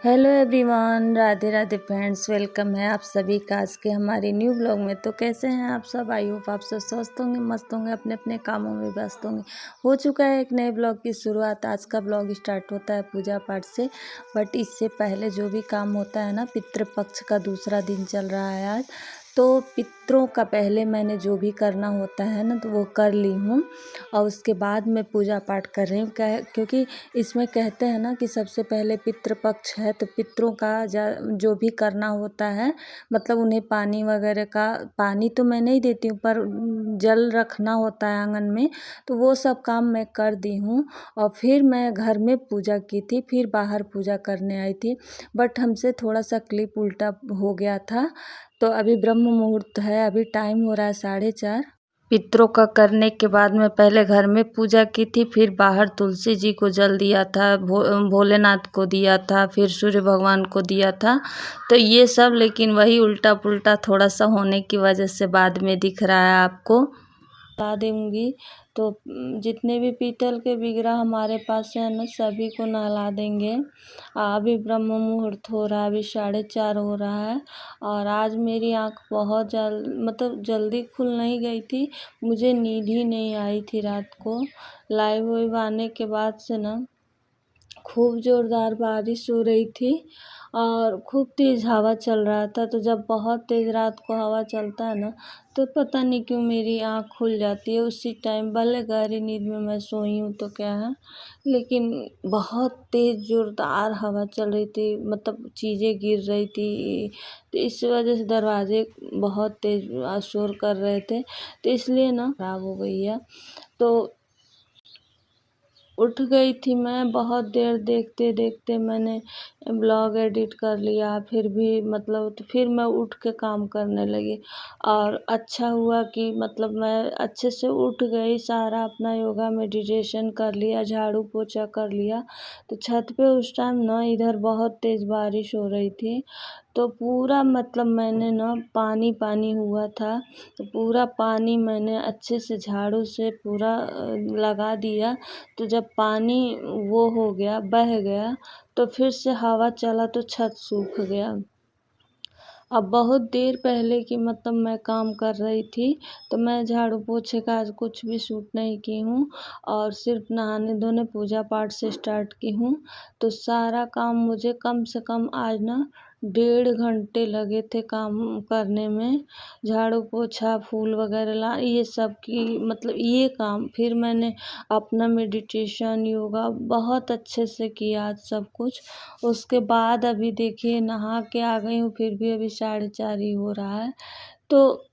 Hello everyone, Radhe Radhe friends. Welcome है आप सभी का आज के हमारे न्यू ब्लॉग में। तो कैसे हैं आप सब? आई होप आप सब स्वस्थ होंगे, मस्त होंगे, अपने अपने कामों में व्यस्त होंगे। हो चुका है एक नए ब्लॉग की शुरुआत। आज का ब्लॉग स्टार्ट होता है पूजा पाठ से, बट इससे पहले जो भी काम होता है ना, पितृपक्ष का दूसरा दिन चल रहा है आज। तो पितरों का पहले मैंने जो भी करना होता है ना, तो वो कर ली हूँ और उसके बाद मैं पूजा पाठ कर रही हूँ। क्योंकि इसमें कहते हैं ना कि सबसे पहले पितृपक्ष है, तो पितरों का जो भी करना होता है, मतलब उन्हें पानी वगैरह का, पानी तो मैं नहीं देती हूँ पर जल रखना होता है आंगन में, तो वो सब काम मैं कर दी हूँ। और फिर मैं घर में पूजा की थी, फिर बाहर पूजा करने आई थी, बट हमसे थोड़ा सा क्लिप उल्टा हो गया था। तो अभी ब्रह्म मुहूर्त है, अभी टाइम हो रहा है 4:30। पितरों का करने के बाद मैं पहले घर में पूजा की थी, फिर बाहर तुलसी जी को जल दिया था, भोलेनाथ को दिया था, फिर सूर्य भगवान को दिया था। तो ये सब लेकिन वही उल्टा पुल्टा थोड़ा सा होने की वजह से बाद में दिख रहा है आपको। ला दूँगी। तो जितने भी पीतल के विग्रह हमारे पास है ना, सभी को नहला देंगे। अभी ब्रह्म मुहूर्त हो रहा है, अभी 4:30 हो रहा है। और आज मेरी आँख बहुत जल्दी खुल नहीं गई थी, मुझे नींद ही नहीं आई थी रात को। लाइव वाइव आने के बाद से ना खूब ज़ोरदार बारिश हो रही थी और खूब तेज़ हवा चल रहा था। तो जब बहुत तेज़ रात को हवा चलता है ना, तो पता नहीं क्यों मेरी आँख खुल जाती है उसी टाइम। भले गहरी नींद में मैं सोई हूँ तो क्या है, लेकिन बहुत तेज़ ज़ोरदार हवा चल रही थी, मतलब चीज़ें गिर रही थी। तो इस वजह से दरवाजे बहुत तेज़ शोर कर रहे थे, तो इसलिए ना खराब हो गई है। तो उठ गई थी मैं, बहुत देर देखते देखते मैंने ब्लॉग एडिट कर लिया। फिर भी तो फिर मैं उठ के काम करने लगी। और अच्छा हुआ कि मैं अच्छे से उठ गई, सारा अपना योगा मेडिटेशन कर लिया, झाड़ू पोछा कर लिया। तो छत पे उस टाइम ना इधर बहुत तेज़ बारिश हो रही थी, तो पूरा मैंने ना पानी पानी हुआ था, तो पूरा पानी मैंने अच्छे से झाड़ू से पूरा लगा दिया। तो जब पानी वो हो गया, बह गया, तो फिर से हवा चला तो छत सूख गया। अब बहुत देर पहले की मैं काम कर रही थी, तो मैं झाड़ू पोछे का आज कुछ भी शूट नहीं की हूँ और सिर्फ नहाने धोने पूजा पाठ से स्टार्ट की हूँ। तो सारा काम मुझे कम से कम आज ना 1.5 घंटे लगे थे काम करने में। झाड़ू पोछा, फूल वगैरह ला, ये सब की ये काम, फिर मैंने अपना मेडिटेशन, योगा बहुत अच्छे से किया आज सब कुछ। उसके बाद अभी देखिए नहा के आ गई हूँ, फिर भी अभी 4:30 ही हो रहा है। तो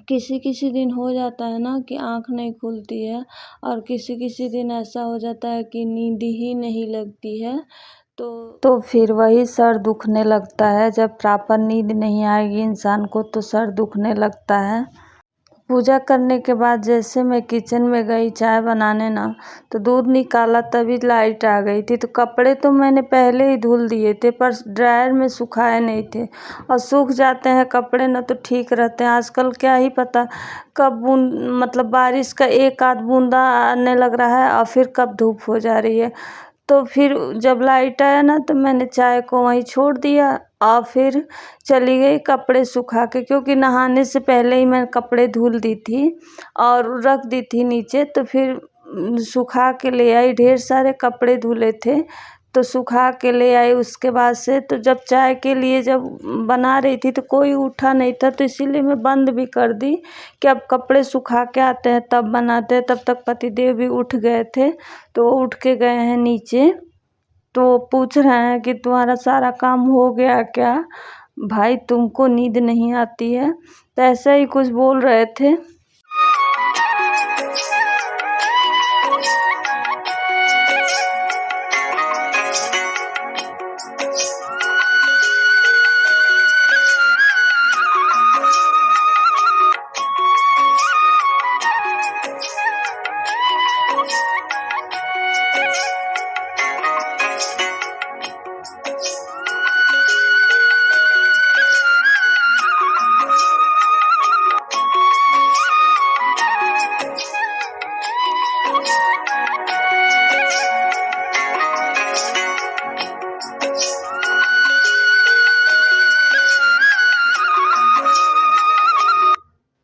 किसी किसी दिन हो जाता है ना कि आँख नहीं खुलती है, और किसी किसी दिन ऐसा हो जाता है कि नींद ही नहीं लगती है। तो फिर वही सर दुखने लगता है। जब प्रॉपर नींद नहीं आएगी इंसान को तो सर दुखने लगता है। पूजा करने के बाद जैसे मैं किचन में गई चाय बनाने ना, तो दूध निकाला तभी लाइट आ गई थी। तो कपड़े तो मैंने पहले ही धुल दिए थे, पर ड्रायर में सुखाए नहीं थे। और सूख जाते हैं कपड़े ना तो ठीक रहते हैं। आजकल क्या ही पता कब बारिश का एक आध बूंदा आने लग रहा है और फिर कब धूप हो जा रही है। तो फिर जब लाइट आया ना, तो मैंने चाय को वहीं छोड़ दिया और फिर चली गई कपड़े सुखा के, क्योंकि नहाने से पहले ही मैं कपड़े धुल दी थी और रख दी थी नीचे। तो फिर सुखा के ले आई, ढेर सारे कपड़े धुले थे तो सुखा के ले आई। उसके बाद से तो जब चाय के लिए जब बना रही थी तो कोई उठा नहीं था, तो इसीलिए मैं बंद भी कर दी कि अब कपड़े सुखा के आते हैं तब बनाते हैं। तब तक पतिदेव भी उठ गए थे, तो वो उठ के गए हैं नीचे। तो पूछ रहे हैं कि तुम्हारा सारा काम हो गया क्या भाई, तुमको नींद नहीं आती है? तो ऐसा ही कुछ बोल रहे थे।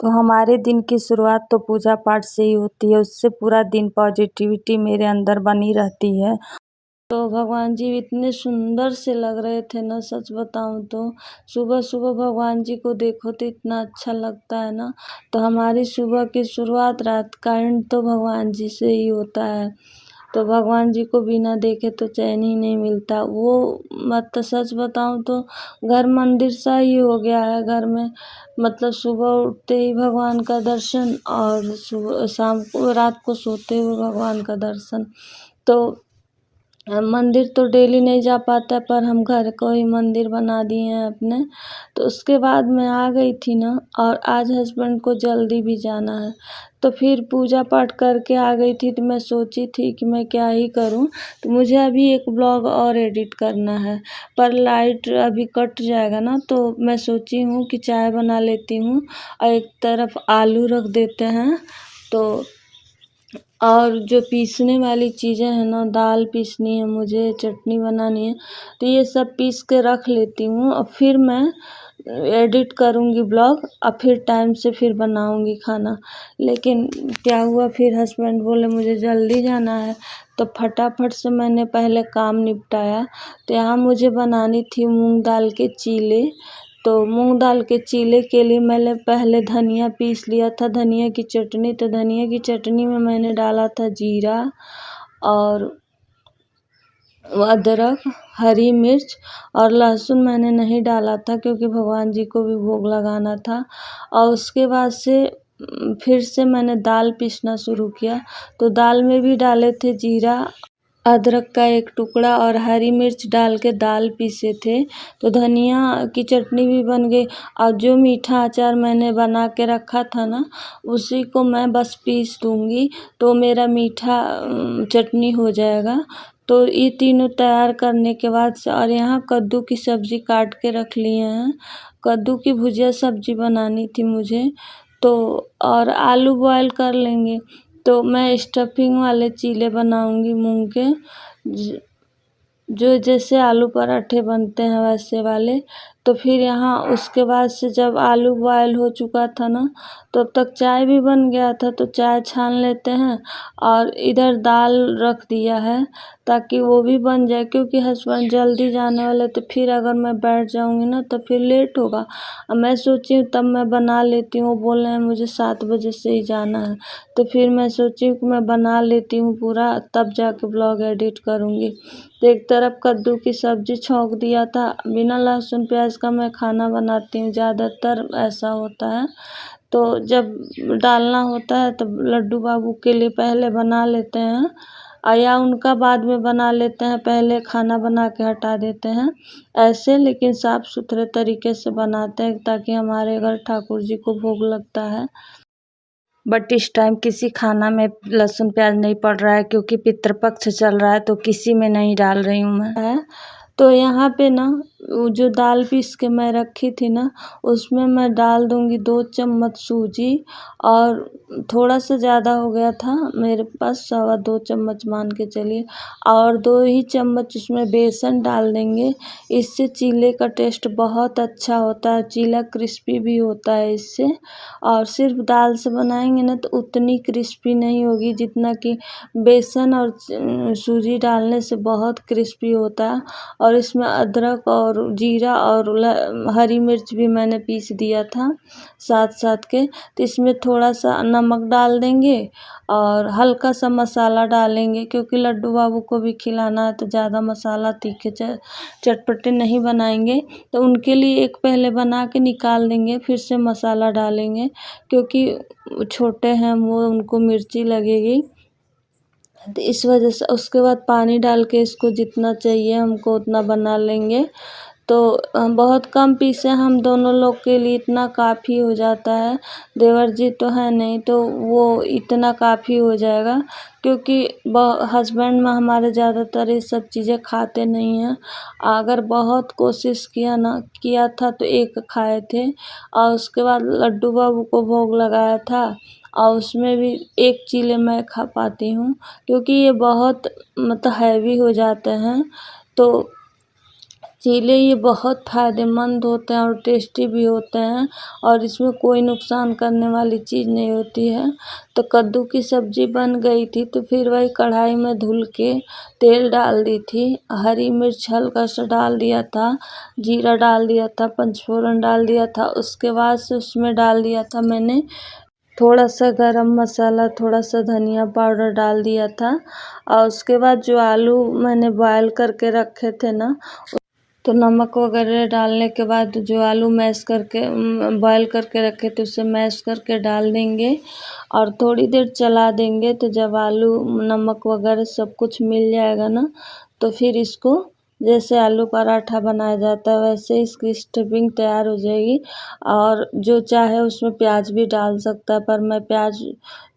तो हमारे दिन की शुरुआत तो पूजा पाठ से ही होती है, उससे पूरा दिन पॉजिटिविटी मेरे अंदर बनी रहती है। तो भगवान जी इतने सुंदर से लग रहे थे ना, सच बताऊं तो सुबह सुबह भगवान जी को देखो तो इतना अच्छा लगता है ना। तो हमारी सुबह की शुरुआत, रात का एंड तो भगवान जी से ही होता है। तो भगवान जी को बिना देखे तो चैन ही नहीं मिलता। वो मतलब सच बताऊं तो घर मंदिर सा ही हो गया है घर में। मतलब सुबह उठते ही भगवान का दर्शन, और सुबह शाम को रात को सोते हुए भगवान का दर्शन। तो मंदिर तो डेली नहीं जा पाता, पर हम घर को ही मंदिर बना दिए हैं अपने। तो उसके बाद मैं आ गई थी ना, और आज हस्बैंड को जल्दी भी जाना है, तो फिर पूजा पाठ करके आ गई थी। तो मैं सोची थी कि मैं क्या ही करूं, तो मुझे अभी एक ब्लॉग और एडिट करना है, पर लाइट अभी कट जाएगा ना, तो मैं सोची हूँ कि चाय बना लेती हूँ और एक तरफ आलू रख देते हैं। तो और जो पीसने वाली चीज़ें हैं ना, दाल पीसनी है मुझे, चटनी बनानी है, तो ये सब पीस के रख लेती हूँ और फिर मैं एडिट करूँगी ब्लॉग, और फिर टाइम से फिर बनाऊँगी खाना। लेकिन क्या हुआ, फिर हस्बैंड बोले मुझे जल्दी जाना है, तो फटाफट से मैंने पहले काम निपटाया। तो यहाँ मुझे बनानी थी मूंग दाल के चीले। तो मूंग दाल के चीले के लिए मैंने पहले धनिया पीस लिया था, धनिया की चटनी। तो धनिया की चटनी में मैंने डाला था जीरा और अदरक, हरी मिर्च और लहसुन मैंने नहीं डाला था, क्योंकि भगवान जी को भी भोग लगाना था। और उसके बाद से फिर से मैंने दाल पीसना शुरू किया। तो दाल में भी डाले थे जीरा, अदरक का एक टुकड़ा और हरी मिर्च डाल के दाल पीसे थे। तो धनिया की चटनी भी बन गई, और जो मीठा अचार मैंने बना के रखा था ना, उसी को मैं बस पीस दूँगी, तो मेरा मीठा चटनी हो जाएगा। तो ये तीनों तैयार करने के बाद से, और यहाँ कद्दू की सब्ज़ी काट के रख लिए हैं। कद्दू की भुजिया सब्ज़ी बनानी थी मुझे, तो और आलू बॉयल कर लेंगे। तो मैं स्टफिंग वाले चीले बनाऊंगी मूंग के, जो जैसे आलू पराठे बनते हैं वैसे वाले। तो फिर यहाँ उसके बाद से जब आलू बॉयल हो चुका था ना, तब तक चाय भी बन गया था। तो चाय छान लेते हैं, और इधर दाल रख दिया है ताकि वो भी बन जाए, क्योंकि हस्बैंड जल्दी जाने वाले। तो फिर अगर मैं बैठ जाऊंगी ना तो फिर लेट होगा। अब मैं सोची हूँ तब मैं बना लेती हूँ, बोल रहे हैं मुझे 7 बजे से ही जाना है। तो फिर मैं सोची कि मैं बना लेती हूँ पूरा, तब जाके ब्लॉग एडिट करूँगी। तो एक तरफ कद्दू की सब्ज़ी छौंक दिया था। बिना लहसुन प्याज का मैं खाना बनाती हूँ, ज़्यादातर ऐसा होता है। तो जब डालना होता है तो लड्डू बाबू के लिए पहले बना लेते हैं, या उनका बाद में बना लेते हैं, पहले खाना बना के हटा देते हैं ऐसे। लेकिन साफ़ सुथरे तरीके से बनाते हैं, ताकि हमारे घर ठाकुर जी को भोग लगता है। बट इस टाइम किसी खाना में लहसुन प्याज नहीं पड़ रहा है, क्योंकि पितृपक्ष चल रहा है, तो किसी में नहीं डाल रही हूँ मैं। तो यहाँ पे ना वो जो दाल पीस के मैं रखी थी ना, उसमें मैं डाल दूँगी 2 चम्मच सूजी, और थोड़ा सा ज़्यादा हो गया था मेरे पास, 2.25 चम्मच मान के चलिए। और 2 ही चम्मच उसमें बेसन डाल देंगे। इससे चीले का टेस्ट बहुत अच्छा होता है, चीला क्रिस्पी भी होता है इससे। और सिर्फ दाल से बनाएंगे ना तो उतनी क्रिस्पी नहीं होगी जितना कि बेसन और सूजी डालने से बहुत क्रिस्पी होता है। और इसमें अदरक और जीरा और हरी मिर्च भी मैंने पीस दिया था साथ साथ के। तो इसमें थोड़ा सा नमक डाल देंगे और हल्का सा मसाला डालेंगे, क्योंकि लड्डू बाबू को भी खिलाना है, तो ज़्यादा मसाला तीखे चटपटे नहीं बनाएंगे। तो उनके लिए एक पहले बना के निकाल देंगे, फिर से मसाला डालेंगे, क्योंकि छोटे हैं वो, उनको मिर्ची लगेगी। तो इस वजह से उसके बाद पानी डाल के इसको जितना चाहिए हमको उतना बना लेंगे। तो बहुत कम पीसे हम दोनों लोग के लिए इतना काफ़ी हो जाता है। देवर जी तो है नहीं, तो वो इतना काफ़ी हो जाएगा, क्योंकि हस्बैंड में हमारे ज़्यादातर ये सब चीज़ें खाते नहीं हैं। अगर बहुत कोशिश किया था तो एक खाए थे, और उसके बाद लड्डू बाबू को भोग लगाया था, और उसमें भी एक चीले मैं खा पाती हूँ, क्योंकि ये बहुत मतलब हैवी हो जाते हैं। तो चीले ये बहुत फ़ायदेमंद होते हैं और टेस्टी भी होते हैं और इसमें कोई नुकसान करने वाली चीज़ नहीं होती है। तो कद्दू की सब्ज़ी बन गई थी तो फिर वही कढ़ाई में धुल के तेल डाल दी थी, हरी मिर्च हल्का सा डाल दिया था, जीरा डाल दिया था, पंचफोरन डाल दिया था। उसके बाद से उसमें डाल दिया था मैंने थोड़ा सा गरम मसाला, थोड़ा सा धनिया पाउडर डाल दिया था। और उसके बाद जो आलू मैंने बॉयल करके रखे थे ना, तो नमक वगैरह डालने के बाद जो आलू मैश करके बॉयल करके रखे थे उसे मैश करके डाल देंगे और थोड़ी देर चला देंगे। तो जब आलू नमक वगैरह सब कुछ मिल जाएगा ना, तो फिर इसको जैसे आलू पराठा बनाया जाता है वैसे इसकी स्टफिंग तैयार हो जाएगी। और जो चाहे उसमें प्याज भी डाल सकता है, पर मैं प्याज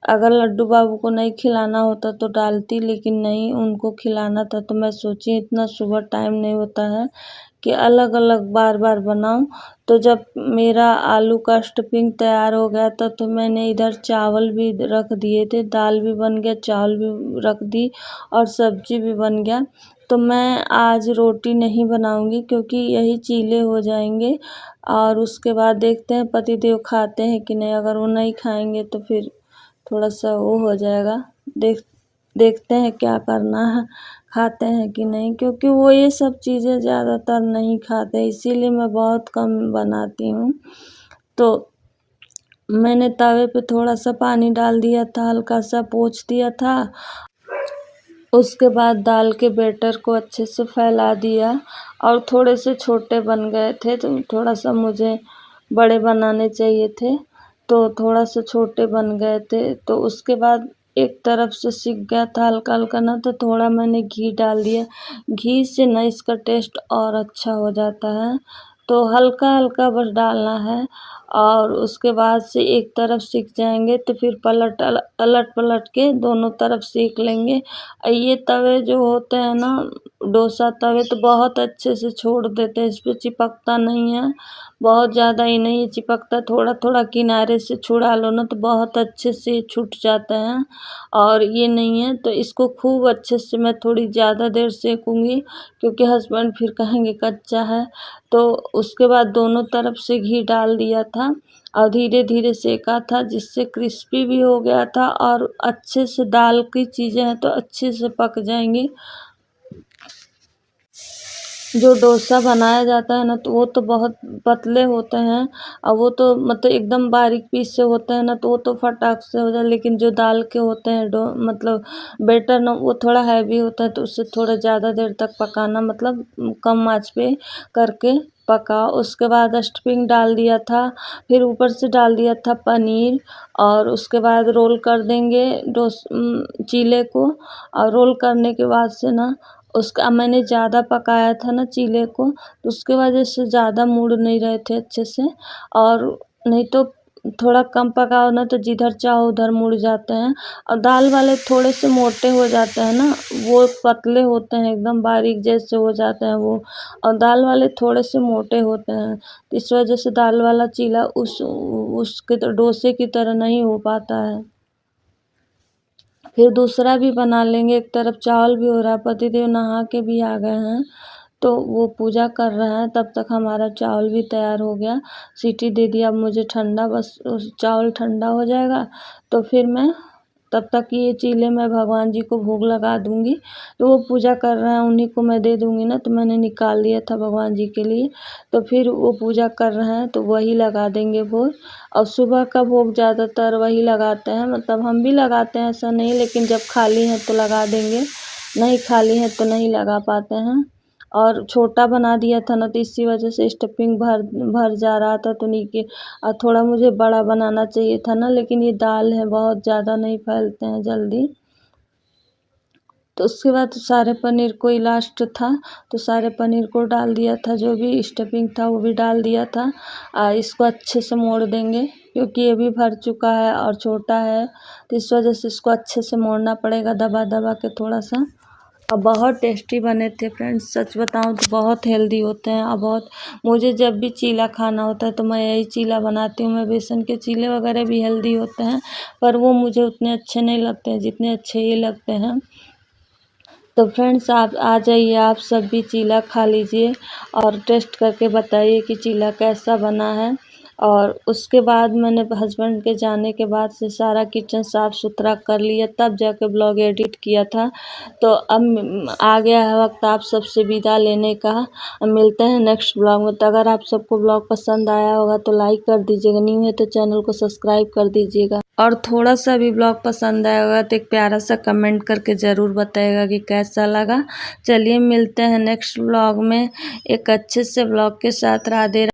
अगर लड्डू बाबू को नहीं खिलाना होता तो डालती, लेकिन नहीं, उनको खिलाना था तो मैं सोची इतना सुबह टाइम नहीं होता है कि अलग अलग बार बार बनाऊं। तो जब मेरा आलू का स्टफिंग तैयार हो गया था तो मैंने इधर चावल भी रख दिए थे, दाल भी बन गया, चावल भी रख दी और सब्जी भी बन गया। तो मैं आज रोटी नहीं बनाऊंगी क्योंकि यही चीले हो जाएंगे और उसके बाद देखते हैं पतिदेव खाते हैं कि नहीं। अगर वो नहीं खाएंगे तो फिर थोड़ा सा वो हो जाएगा, देखते हैं क्या करना है, खाते हैं कि नहीं, क्योंकि वो ये सब चीज़ें ज़्यादातर नहीं खाते, इसीलिए मैं बहुत कम बनाती हूँ। तो मैंने तवे पे थोड़ा सा पानी डाल दिया था, हल्का सा पोंछ दिया था। उसके बाद दाल के बैटर को अच्छे से फैला दिया और थोड़े से छोटे बन गए थे तो थोड़ा सा मुझे बड़े बनाने चाहिए थे, तो थोड़ा सा छोटे बन गए थे। तो उसके बाद एक तरफ से सिक गया था हल्का हल्का ना, तो थोड़ा मैंने घी डाल दिया। घी से ना इसका टेस्ट और अच्छा हो जाता है, तो हल्का हल्का बस डालना है। और उसके बाद से एक तरफ सिक जाएंगे तो फिर अलट पलट के दोनों तरफ सेक लेंगे। ये तवे जो होते हैं ना, डोसा तवे, तो बहुत अच्छे से छोड़ देते हैं, इस पे चिपकता नहीं है, बहुत ज़्यादा ही नहीं चिपकता, थोड़ा थोड़ा किनारे से छुड़ा लो ना तो बहुत अच्छे से छूट जाते हैं। और ये नहीं है तो इसको खूब अच्छे से मैं थोड़ी ज़्यादा देर सेकूँगी क्योंकि हस्बैंड फिर कहेंगे कच्चा है। तो उसके बाद दोनों तरफ से घी डाल दिया था और धीरे धीरे सेका था, जिससे क्रिस्पी भी हो गया था और अच्छे से दाल की चीज़ें हैं तो अच्छे से पक जाएंगी। जो डोसा बनाया जाता है ना तो वो तो बहुत पतले होते हैं और वो तो मतलब एकदम बारीक पीस से होते हैं ना, तो वो तो फटाक से हो जाए। लेकिन जो दाल के होते हैं मतलब बैटर ना, वो थोड़ा हैवी होता है तो उससे थोड़ा ज़्यादा देर तक पकाना, मतलब कम आंच पे करके पका। उसके बाद स्टफिंग डाल दिया था, फिर ऊपर से डाल दिया था पनीर और उसके बाद रोल कर देंगे चीले को। और रोल करने के बाद से ना उसका मैंने ज़्यादा पकाया था ना चीले को, तो उसके वजह से ज़्यादा मुड़ नहीं रहे थे अच्छे से। और नहीं तो थोड़ा कम पकाओ ना तो जिधर चाहो उधर मुड़ जाते हैं। और दाल वाले थोड़े से मोटे हो जाते हैं ना, वो पतले होते हैं एकदम बारीक जैसे हो जाते हैं वो, और दाल वाले थोड़े से मोटे होते हैं, तो इस वजह से दाल वाला चीला उसके तो डोसे की तरह नहीं हो पाता है। फिर दूसरा भी बना लेंगे, एक तरफ चावल भी हो रहा है, पतिदेव नहा के भी आ गए हैं तो वो पूजा कर रहे हैं, तब तक हमारा चावल भी तैयार हो गया। सीटी दे दिया, अब मुझे ठंडा, बस चावल ठंडा हो जाएगा तो फिर मैं तब तक ये चीले मैं भगवान जी को भोग लगा दूंगी। तो वो पूजा कर रहे हैं, उन्हीं को मैं दे दूंगी ना, तो मैंने निकाल दिया था भगवान जी के लिए। तो फिर वो पूजा कर रहे हैं तो वही लगा देंगे भोग। और सुबह का भोग ज़्यादातर वही लगाते हैं, मतलब हम भी लगाते हैं ऐसा नहीं, लेकिन जब खाली हैं तो लगा देंगे, नहीं खाली हैं तो नहीं लगा पाते हैं। और छोटा बना दिया था ना तो इसी वजह से स्टफिंग भर भर जा रहा था, तो नहीं कि थोड़ा मुझे बड़ा बनाना चाहिए था ना, लेकिन ये दाल है बहुत ज़्यादा नहीं फैलते हैं जल्दी। तो उसके बाद सारे पनीर को ही लास्ट था तो सारे पनीर को डाल दिया था, जो भी स्टफिंग था वो भी डाल दिया था। इसको अच्छे से मोड़ देंगे क्योंकि ये भी भर चुका है और छोटा है, तो इस वजह से इसको अच्छे से मोड़ना पड़ेगा दबा दबा के थोड़ा सा। और बहुत टेस्टी बने थे फ्रेंड्स, सच बताऊं तो बहुत हेल्दी होते हैं। और बहुत, मुझे जब भी चीला खाना होता है तो मैं यही चीला बनाती हूँ। मैं बेसन के चीले वगैरह भी हेल्दी होते हैं पर वो मुझे उतने अच्छे नहीं लगते हैं जितने अच्छे ये लगते हैं। तो फ्रेंड्स आप आ जाइए, आप सब भी चीला खा लीजिए और टेस्ट करके बताइए कि चीला कैसा बना है। और उसके बाद मैंने हस्बैंड के जाने के बाद से सारा किचन साफ़ सुथरा कर लिया, तब जाके ब्लॉग एडिट किया था। तो अब आ गया है वक्त आप सबसे विदा लेने का। मिलते हैं नेक्स्ट ब्लॉग में। तो अगर आप सबको ब्लॉग पसंद आया होगा तो लाइक कर दीजिएगा, न्यू है तो चैनल को सब्सक्राइब कर दीजिएगा, और थोड़ा सा भी ब्लॉग पसंद आया होगा तो एक प्यारा सा कमेंट करके ज़रूर बताइएगा कि कैसा लगा। चलिए मिलते हैं नेक्स्ट ब्लॉग में एक अच्छे से ब्लॉग के साथ। राधे।